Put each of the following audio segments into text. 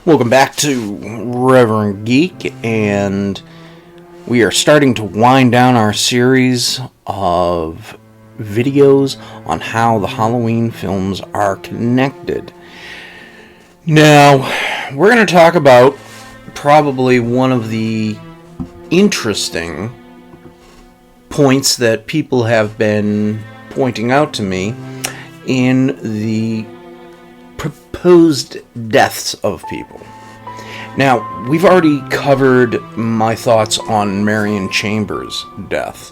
Welcome back to Reverend Geek, and we are starting to wind down our series of videos on how the Halloween films are connected. Now, we're going to talk about probably one of the interesting points that people have been pointing out to me in the proposed deaths of people. Now, we've already covered my thoughts on Marion Chambers' death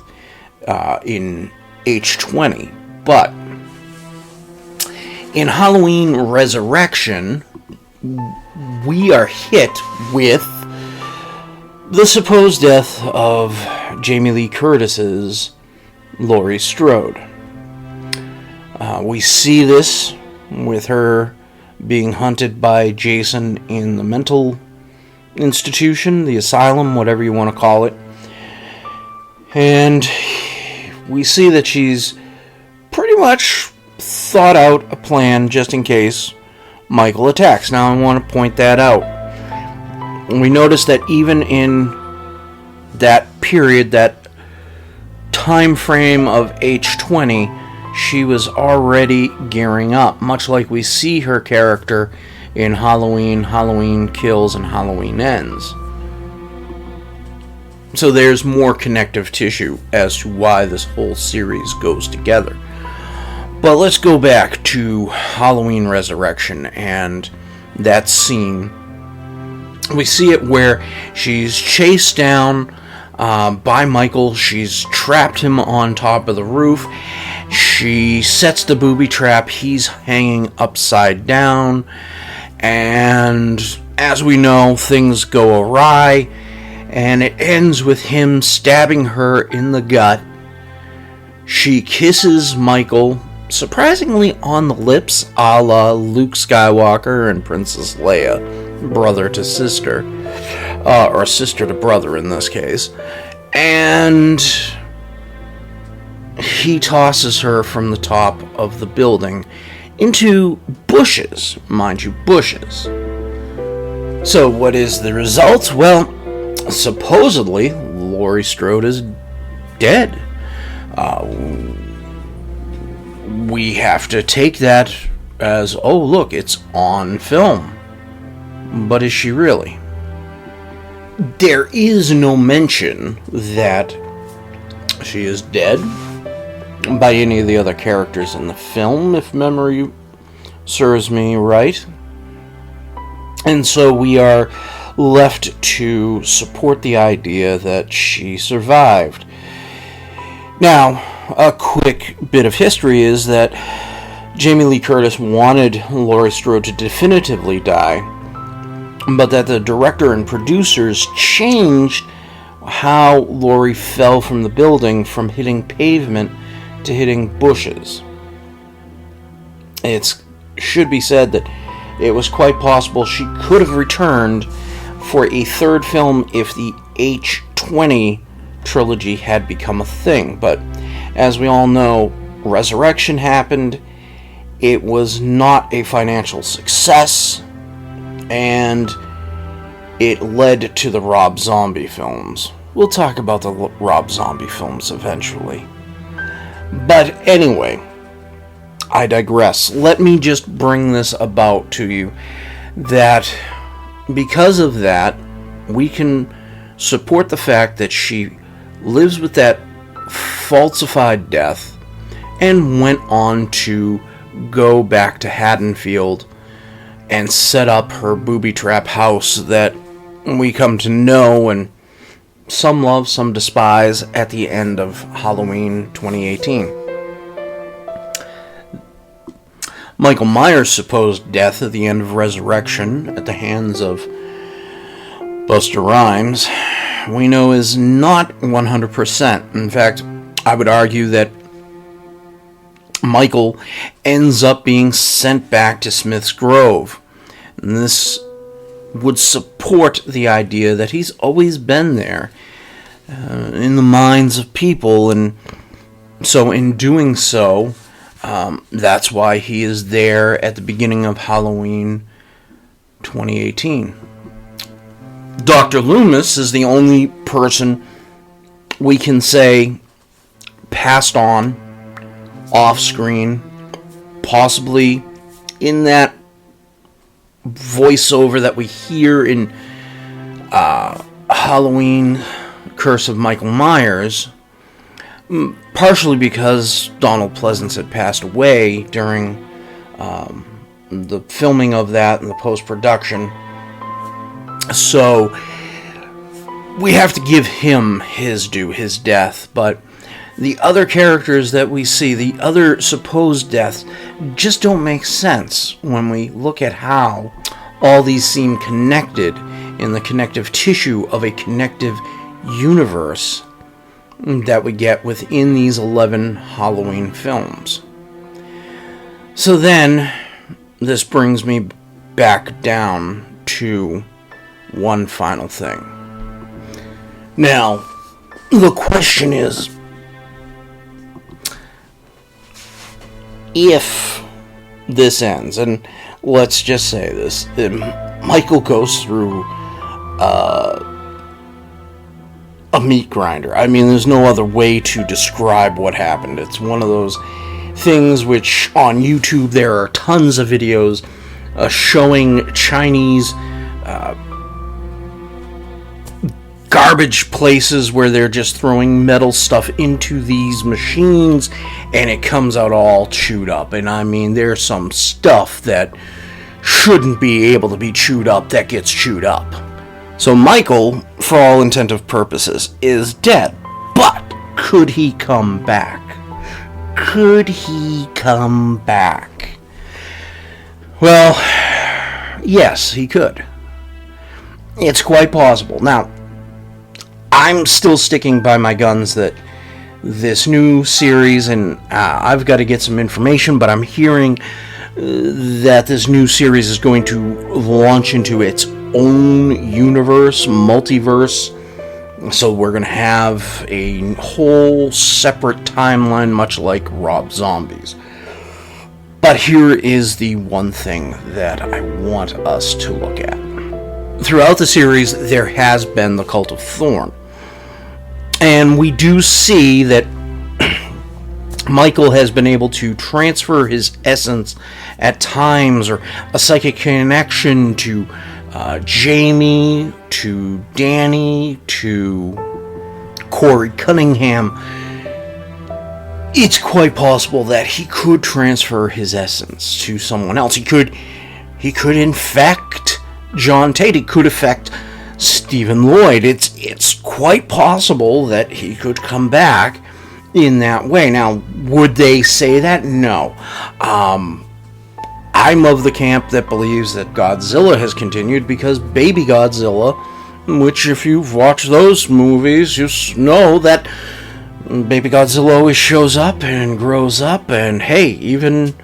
in H20, but in Halloween Resurrection, we are hit with the supposed death of Jamie Lee Curtis's Laurie Strode. We see this with her being hunted by Jason in the mental institution, the asylum, whatever you want to call it. And we see that she's pretty much thought out a plan just in case Michael attacks. Now I want to point that out. We notice that even in that period, that time frame of H20, she was already gearing up, much like we see her character in Halloween, Halloween Kills, and Halloween Ends. So there's more connective tissue as to why this whole series goes together. But let's go back to Halloween Resurrection and that scene. We see it where she's chased down by Michael. She's trapped him on top of the roof. She sets the booby trap. He's hanging upside down. And as we know, things go awry. And it ends with him stabbing her in the gut. She kisses Michael, surprisingly on the lips, a la Luke Skywalker and Princess Leia, brother to sister. Or sister to brother in this case. And he tosses her from the top of the building into bushes, mind you, bushes. So what is the result? Well, supposedly Laurie Strode is dead. We have to take that as, oh look, it's on film. But is she really? There is no mention that she is dead by any of the other characters in the film, if memory serves me right. And so we are left to support the idea that she survived. Now, a quick bit of history is that Jamie Lee Curtis wanted Laurie Strode to definitively die, but that the director and producers changed how Laurie fell from the building from hitting pavement to hitting bushes. It should be said that it was quite possible she could have returned for a third film if the H20 trilogy had become a thing, but as we all know, Resurrection happened. It was not a financial success, and it led to the Rob Zombie films. We'll talk about the Rob Zombie films eventually. But anyway, I digress. Let me just bring this about to you that because of that, we can support the fact that she lives with that falsified death and went on to go back to Haddonfield and set up her booby trap house that we come to know and some love, some despise at the end of Halloween 2018. Michael Myers' supposed death at the end of Resurrection at the hands of Busta Rhymes, we know is not 100%. In fact, I would argue that Michael ends up being sent back to Smith's Grove. And this would support the idea that he's always been there in the minds of people, and so in doing so, that's why he is there at the beginning of Halloween 2018. Dr. Loomis is the only person we can say passed on, off screen, possibly in that voiceover that we hear in Halloween Curse of Michael Myers, partially because Donald Pleasence had passed away during the filming of that and the post-production. So we have to give him his due, his death, but the other characters that we see, the other supposed deaths, just don't make sense when we look at how all these seem connected in the connective tissue of a connective universe that we get within these 11 Halloween films. So then, this brings me back down to one final thing. Now, the question is, if this ends, and let's just say this, Michael goes through a meat grinder. I mean, there's no other way to describe what happened. It's one of those things which on YouTube there are tons of videos showing Chinese garbage places where they're just throwing metal stuff into these machines and it comes out all chewed up. And I mean, there's some stuff that shouldn't be able to be chewed up that gets chewed up. So Michael, for all intensive purposes, is dead. But could he come back? Could he come back? Well, yes, he could. It's quite possible. Now, I'm still sticking by my guns that this new series, and I've got to get some information, but I'm hearing that this new series is going to launch into its own universe, multiverse. So we're going to have a whole separate timeline, much like Rob Zombie's. But here is the one thing that I want us to look at. Throughout the series, there has been the Cult of Thorn. And we do see that Michael has been able to transfer his essence at times, or a psychic connection to Jamie, to Danny, to Corey Cunningham. It's quite possible that he could transfer his essence to someone else. He could infect John Tate. He could affect Stephen Lloyd. It's quite possible that he could come back in that way. Now, would they say that? No. I'm of the camp that believes that Godzilla has continued because Baby Godzilla, which if you've watched those movies, you know that Baby Godzilla always shows up and grows up, and hey, even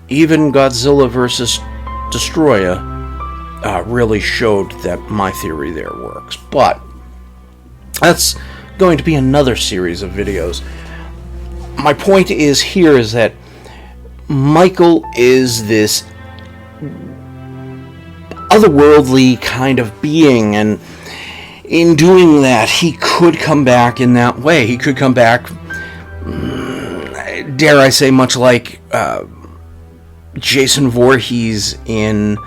Godzilla vs. Destroyer really showed that my theory there works. But that's going to be another series of videos. My point is that Michael is this otherworldly kind of being, and in doing that, he could come back in that way. He could come back, dare I say, much like Jason Voorhees in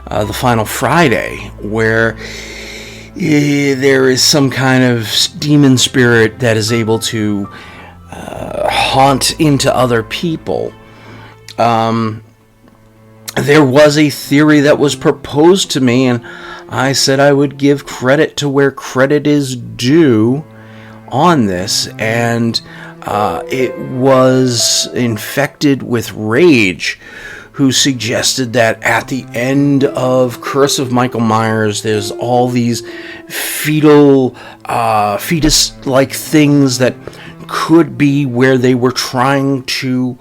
The Final Friday, where there is some kind of demon spirit that is able to haunt into other people. There was a theory that was proposed to me, and I said I would give credit to where credit is due on this, and it was Infected with Rage, who suggested that at the end of Curse of Michael Myers, there's all these fetus-like things that could be where they were trying to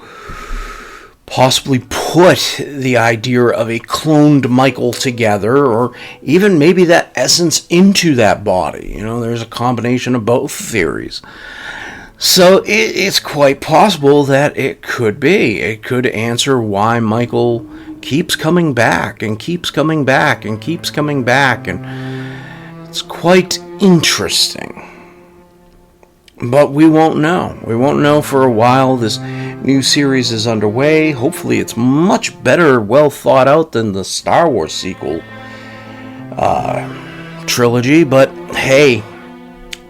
possibly put the idea of a cloned Michael together, or even maybe that essence into that body. You know, there's a combination of both theories. So it's quite possible that it could be. It could answer why Michael keeps coming back and keeps coming back and keeps coming back, and it's quite interesting. But we won't know. We won't know for a while. This new series is underway. Hopefully it's much better, well thought out than the Star Wars sequel trilogy. But hey,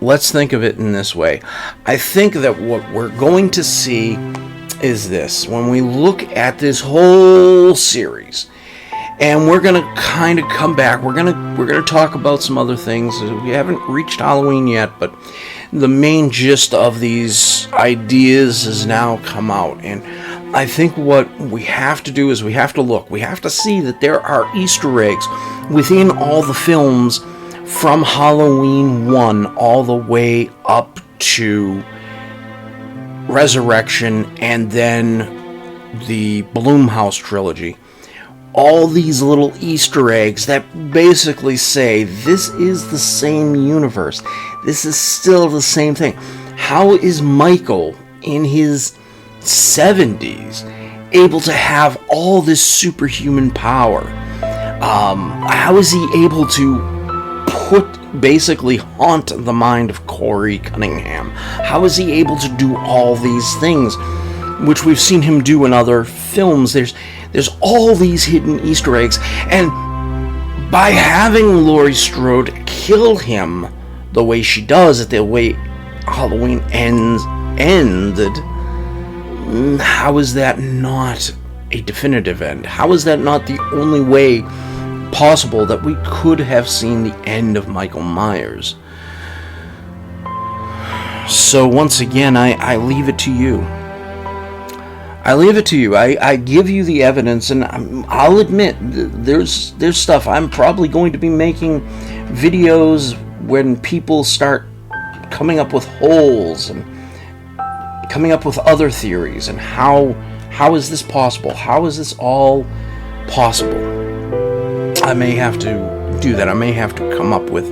let's think of it in this way. I think that what we're going to see is this. When we look at this whole series, and we're going to kind of come back, we're going to talk about some other things. We haven't reached Halloween yet, but the main gist of these ideas has now come out. And I think what we have to do is we have to look. We have to see that there are Easter eggs within all the films from Halloween 1 all the way up to Resurrection and then the Blumhouse trilogy. All these little Easter eggs that basically say this is the same universe. This is still the same thing. How is Michael in his 70s able to have all this superhuman power? How is he able to basically haunt the mind of Corey Cunningham? How is he able to do all these things, which we've seen him do in other films? There's all these hidden Easter eggs, and by having Laurie Strode kill him the way she does, the way Halloween ended, how is that not a definitive end? How is that not the only way possible that we could have seen the end of Michael Myers? So once again, I leave it to you. I leave it to you. I give you the evidence, and I'll admit there's stuff. I'm probably going to be making videos when people start coming up with holes and coming up with other theories, and how is this possible? How is this all possible? I may have to do that. I may have to come up with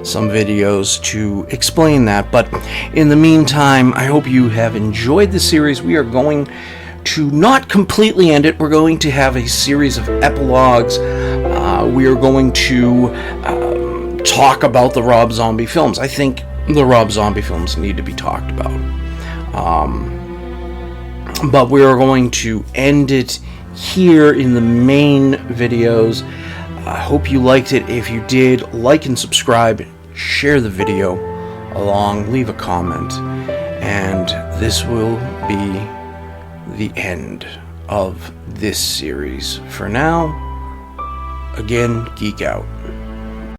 some videos to explain that. But in the meantime, I hope you have enjoyed the series. We are going to not completely end it. We're going to have a series of epilogues. We are going to talk about the Rob Zombie films. I think the Rob Zombie films need to be talked about. But we are going to end it here in the main videos. I hope you liked it. If you did, like and subscribe, share the video along, leave a comment, and this will be the end of this series. For now, again, geek out.